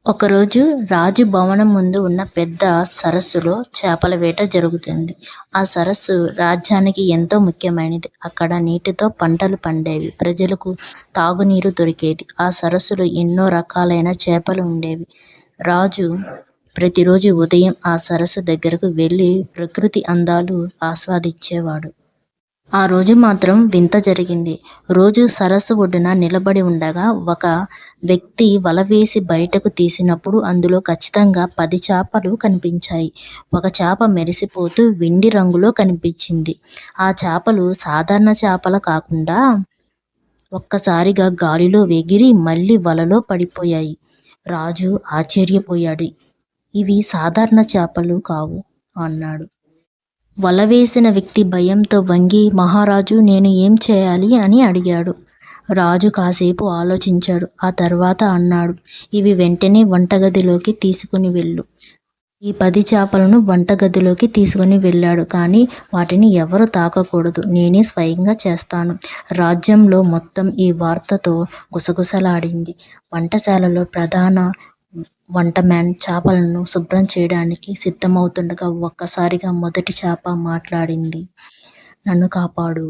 ఒకరోజు రాజు భవనం ముందు ఉన్న పెద్ద సరస్సులో చేపల వేట జరుగుతుంది. ఆ సరస్సు రాజ్యానికి ఎంతో ముఖ్యమైనది. అక్కడ నీటితో పంటలు పండేవి, ప్రజలకు తాగునీరు దొరికేది. ఆ సరస్సులో ఎన్నో రకాలైన చేపలు ఉండేవి. రాజు ప్రతిరోజు ఉదయం ఆ సరస్సు దగ్గరకు వెళ్ళి ప్రకృతి అందాలు ఆస్వాదించేవాడు. ఆ రోజు మాత్రం వింత జరిగింది. రోజు సరస్సు ఒడ్డున నిలబడి ఉండగా ఒక వ్యక్తి వల వేసి బయటకు తీసినప్పుడు అందులో ఖచ్చితంగా 10 చేపలు కనిపించాయి. ఒక చేప మెరిసిపోతూ వెండి రంగులో కనిపించింది. ఆ చేపలు సాధారణ చేపలు కాకుండా ఒక్కసారిగా గాలిలో ఎగిరి మళ్ళీ వలలో పడిపోయాయి. రాజు ఆశ్చర్యపోయాడు. ఇవి సాధారణ చేపలు కావు అన్నాడు. వల వేసిన వ్యక్తి భయంతో వంగి, మహారాజు, నేను ఏం చేయాలి అని అడిగాడు. రాజు కాసేపు ఆలోచించాడు. ఆ తర్వాత అన్నాడు, ఇవి వెంటనే వంటగదిలోకి తీసుకుని వెళ్ళు. ఈ 10 చేపలను వంటగదిలోకి తీసుకుని వెళ్ళాడు. కానీ వాటిని ఎవరు తాకకూడదు, నేనే స్వయంగా చేస్తాను. రాజ్యంలో మొత్తం ఈ వార్తతో గుసగుసలాడింది. వంటశాలలో ప్రధాన వంటమ్యాన్ చేపలను శుభ్రం చేయడానికి సిద్ధమవుతుండగా ఒక్కసారిగా మొదటి చేప మాట్లాడింది. నన్ను కాపాడు.